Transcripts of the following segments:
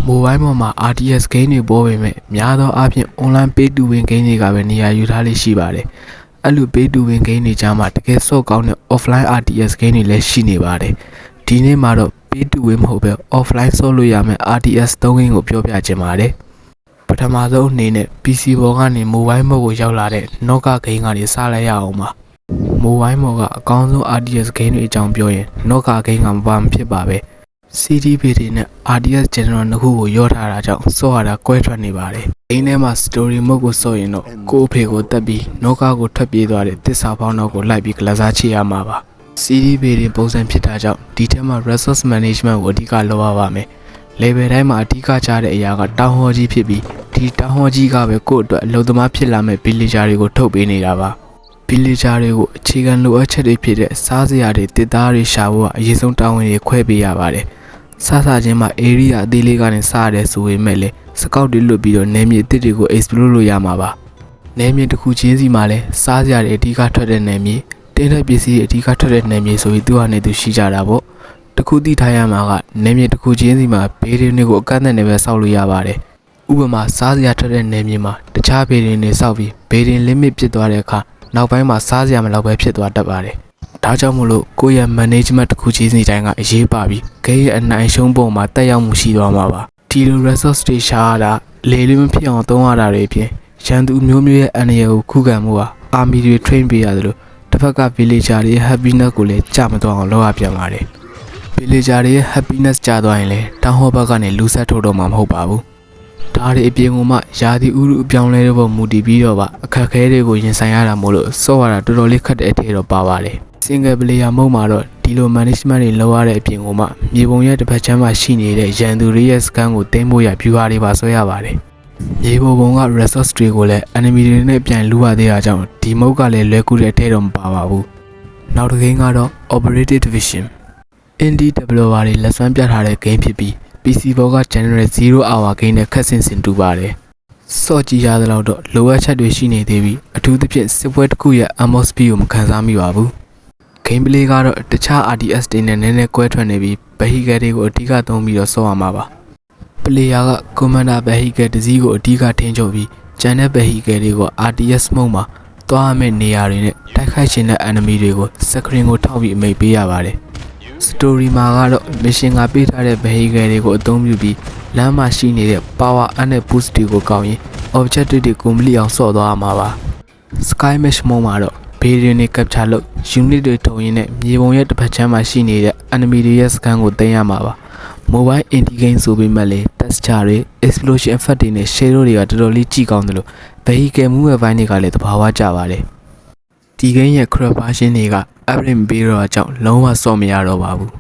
Mobile မှာ RTS game တွေပေါ်ပေမဲ့များသောအားဖြင့် online pay to win game တွေကပဲနေရာယူထားလေးရှိပါတယ်။အဲ့လို pay to win game တွေကြားမှာတကယ်ဆော့ကောင်းတဲ့ offline RTS game တွေလည်းရှိနေပါတယ်။ဒီနေ့မှာတော့ pay to win မဟုတ်ပဲ offline ဆော့လို့ရမယ့် RTS 3 game ကိုပြောပြချင်ပါတယ်။ပထမဆုံးအနေနဲ့ PC ပေါ်ကနေ mobile mode ကိုရောက်လာတဲ့ Noka game ကနေစလိုက်ရအောင်ပါ။ mobile mode ကအကောင်းဆုံး RTS game တွေအကြောင်းပြောရင် Noka game ကမပါမဖြစ်ပါပဲ။ CD ဘေးတွေနဲ့ RTS General နှစ်ခုကိုရောထားတာကြောင့်စော့ရတာကွဲထွက်နေပါတယ်။အိမ်ထဲမှာ Story Mode ကိုစော့ရင်တော့ကို့အဖေကိုတက်ပြီး Noka ကိုထွက်ပြေးသွားတဲ့တစ္ဆာဖောင်းနောက်ကိုလိုက်ပြီးကလစားချရမှာပါ။ CD ဘေးတွေပုံစံဖြစ်တာကြောင့်ဒီထဲမှာ Resource Management ကိုအဓိကလုပ်ရပါမယ်။ Level တိုင်းမှာအဓိကချတဲ့အရာကတောင်ဟောကြီးဖြစ်ပြီးဒီတောင်ဟောကြီးကပဲကို့အတွက်အလုပ်သမားဖြစ်လာမဲ့ Villager တွေကိုထုတ်ပေးနေတာပါ။ Villager တွေကိုအခြေခံလိုအပ်ချက်တွေဖြစ်တဲ့စားစရာတွေတစ်သားတွေရှာဖို့အရေးဆုံးတာဝန်တွေခွဲပေးရပါတယ်။စားစားချင်းမှာ area အသေးလေးကနေစရတယ်ဆိုပေမဲ့လည်းစကောက်တွေလွတ်ပြီးတော့နယ်မြေအသစ်တွေကို explore လုပ်ရမှာပါ။နယ်မြေတစ်ခုချင်းစီမှာလည်းစားစရာတွေအဓိကထွက်တဲ့နယ်မြေတင်းတဲ့ပစ္စည်းတွေအဓိကထွက်တဲ့နယ်မြေဆိုပြီးသူကနေသူရှိကြတာပေါ့။တစ်ခုသိထားရမှာကနယ်မြေတစ်ခုချင်းစီမှာဘေးရင်းတွေကိုအကန့်အသတ်နဲ့ပဲစောက်လို့ရပါတယ်။ဥပမာစားစရာထွက်တဲ့နယ်မြေမှာတခြားဘေးရင်းတွေစောက်ပြီးဘေးရင်း limit ပြစ်သွားတဲ့အခါနောက်ပိုင်းမှာစားစရာမလောက်ပဲဖြစ်သွားတတ်ပါတယ်။ဒါကြောင့်မို့လို့ကိုယ့်ရဲ့ management တစ်ခုချင်းစီတိုင်းကအရေးပါပြီးဂိမ်းရဲ့အနိုင်ရှုံးပုံမှာတက်ရောက်မှုရှိသွားမှာပါဒီလို resource တွေရှာရတာလေလေးမဖြစ်အောင်သုံးရတာတွေအပြင်ရန်သူမျိုးမျိုးရဲ့အန္တရာယ်ကိုခုခံမှုဟာ army တွေ train ပေးရတယ်လို့တစ်ဖက်က villager တွေရဲ့ happiness ကိုလည်းကြမသွားအောင်လုပ်ရပြန်ပါတယ် villager တွေရဲ့ happiness ကြသွားရင်လည်းတောင်ဟောဘက်ကနေလူဆက်ထုတ်တော့မှာမဟုတ်ပါဘူးဒါတွေအပြင်ကမှယာတီဥရုအပြောင်းလဲတဲ့ပုံမူတည်ပြီးတော့ပါအခက်အခဲတွေကိုရင်ဆိုင်ရတာမို့လို့စော့ရတာတော်တော်လေးခက်တဲ့အထဲတော့ပါပါတယ် single player mode မှာတော့ဒီလို management တွေလုပ်ရတဲ့အပြင်ကမှမြေပုံရဲ့တစ်ဖက်ချမ်းမှာရှိနေတဲ့ရန်သူတွေရဲ့စကန်ကိုတင်းဖို့ရ viewer တွေပါဆွဲရပါတယ်မြေပုံက resource တွေကိုလည်း enemy တွေနဲ့ပြန်လူရသေးတာကြောင့်ဒီ mode ကလည်းလွယ်ကူတဲ့အထဲတော့မပါပါဘူးနောက်တစ်ဂိမ်းကတော့ Operative Division indie developer တွေလက်စွမ်းပြထားတဲ့ game ဖြစ်ပြီးPC ဘောက General 0 hour game နဲ့ခက်ဆင်ဆင်တူပါတယ်။စော့ကြည့်ရသလောက်တော့လိုအပ်ချက်တွေရှိနေသေးပြီးအထူးသဖြင့်စစ်ပွဲတစ်ခုရဲ့ ammo speed ကိုမခံစားမိပါဘူး။ game play ကတော့တခြား RTS တွေနဲ့နည်းနည်းကွဲထွက်နေပြီး vehicle တွေကိုအဓိကသုံးပြီးတော့စော့ရမှာပါ။ player က commander vehicle တစ်စီးကိုအဓိကထိန်းချုပ်ပြီးကျန်တဲ့ vehicle တွေကို RTS mode မှာသွားရမယ့်နေရာတွေနဲ့တိုက်ခိုက်ခြင်းတဲ့ enemy တွေကို screen ကိုထောက်ပြီးအမိန့်ပေးရပါတယ်။ story မှာကတော့ mission ကပေးထားတဲ့ vehicle တွေကိုအသုံးပြုပြီးလမ်းမှာရှိနေတဲ့ power and boost တွေကိုကောင်းရင် objective တွေ complete အောင်ဆော့သွားရမှာပါ sky mesh mode မှာတော့ဘေးရင်းတွေ capture လုပ် unit တွေထုံရင်းနဲ့မြေပုံရဲ့တစ်ဖက်ချမ်းမှာရှိနေတဲ့ enemy တွေရဲ့စကန်ကိုသိမ်းရမှာပါ mobile indie game ဆိုပေမဲ့လည်း texture တွေ explosion effect တွေနဲ့ shadow တွေကတော်တော်လေးကြည့်ကောင်းတယ်လို့ vehicle movement ဘိုင်းတွေကလည်းသဘာဝကျပါတယ်ဒီ game ရဲ့ crap version တွေက upgrade ပေးတော့အကြောင်းလုံးဝစော့မရတော့ပါဘူး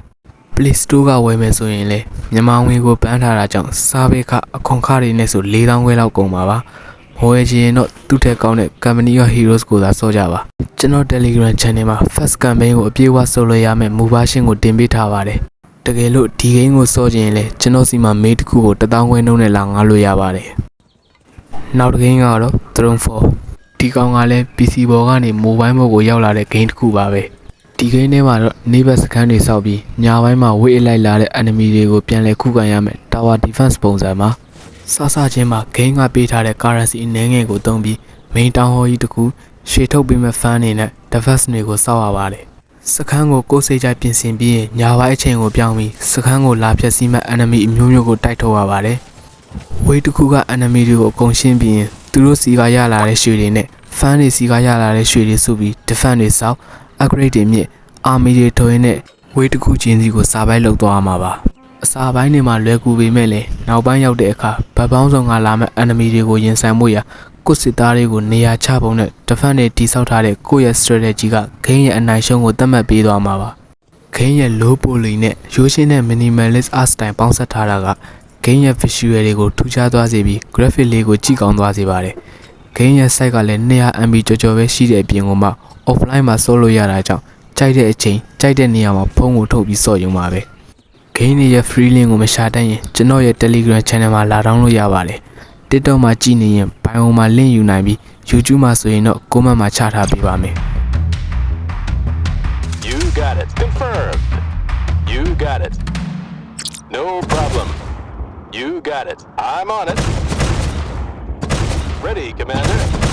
Play Store ကဝယ်မယ်ဆိုရင်လည်းမြန်မာငွေကိုပန်းထားတာကြောင့်စားဘေးကအခွန်ခတွေနဲ့ဆို4000ခွဲလောက်ကုန်ပါပါ။ဝယ်ချင်တော့သူ့ထက်ကောင်းတဲ့ Company of Heroes ကိုသာစော့ကြပါ။ကျွန်တော် Telegram Channel မှာ First Campaign ကိုအပြည့်အဝစော့လို့ရမယ့် move version ကိုတင်ပေးထားပါတယ်။တကယ်လို့ဒီ game ကိုစော့ချင်ရင်လည်းကျွန်တော်စီမှာ mail တစ်ခုကို1000ခွဲနှုန်းနဲ့လာငှားလို့ရပါတယ်။နောက်တစ် game ကတော့ Throne 4ဒီကောင်ကလည်း PC ပေါ်ကနေ mobile mode ကိုရောက်လာတဲ့ game တစ်ခုပါပဲ။ဒီဂိမ်းထဲမှာတော့နေဘက်စခန်းတွေဆောက်ပြီးညပိုင်းမှာဝိတ်အလိုက်လာတဲ့ enemy တွေကိုပြန်လည်ခုခံရမယ် Tower Defense ပုံစံမှာစချင်းမှာဂိမ်းကပေးထားတဲ့ currency အနည်းငယ်ကိုသုံးပြီး main town hall ကြီးတစ်ခုရှေ့ထုတ်ပေးမဲ့ fan တွေနဲ့ defense တွေကိုစောက်ရပါတယ်စခန်းကိုကိုယ်စိတ်ကြပြင်ဆင်ပြီးညပိုင်းအချိန်ကိုပြောင်းပြီးစခန်းကိုလာဖြတ်စီးမဲ့ enemy အမျိုးမျိုးကိုတိုက်ထုတ်ရပါတယ်ဝိတ်တစ်ခုက enemy တွေကိုအကုန်ရှင်းပြီးရင်သူတို့စီကရလာတဲ့ရွှေတွေနဲ့ fan တွေစီကရလာတဲ့ရွှေတွေစုပြီး defense တွေစောက်upgrade တွေမြင့် army တွေထိုးရင်းနဲ့ဝေးတစ်ခုချင်းစီကိုစာပိုင်းလောက်သွားမှာပါအစာပိုင်းတွေမှာလွယ်ကူပေမဲ့လည်းနောက်ပိုင်းရောက်တဲ့အခါဗတ်ပေါင်းဆောင်ကလာမဲ့ enemy တွေကိုရင်ဆိုင်မှုရကိုစစ်သားတွေကိုနေရာချပုံနဲ့ defense တွေတိစောက်ထားတဲ့ကိုယ့်ရဲ့ strategy ကဂိမ်းရဲ့အနိုင်ရှုံးကိုသတ်မှတ်ပေးသွားမှာပါဂိမ်းရဲ့ low poly နဲ့ရိုးရှင်းတဲ့ minimalist art style ပေါင်းစပ်ထားတာကဂိမ်းရဲ့ visual တွေကိုထူးခြားသွားစေပြီး graphic လေးကိုကြည့်ကောင်းသွားစေပါတယ်ဂိမ်းရဲ့ site ကလည်း 200MB ကျော်ပဲရှိတဲ့အပြင်ကမှ offline မှာဆော့လို့ရတာကြောင့်ကြိုက်တဲ့အချိန်ကြိုက်တဲ့နေရာမှာဖုန်းကိုထုတ်ပြီးစော့ရုံပါပဲဂိမ်းရဲ့ free link ကိုမရှာတတ်ရင်ကျွန်တော်ရဲ့ Telegram channel မှာလာdownloadလို့ရပါတယ် TikTok မှာကြည့်နေရင် bio မှာ link ယူနိုင်ပြီး YouTube မှာဆိုရင်တော့ comment မှာချထားပေးပါမယ် You got it confirmed You got it No problem You got it. I'm on it. Ready, Commander.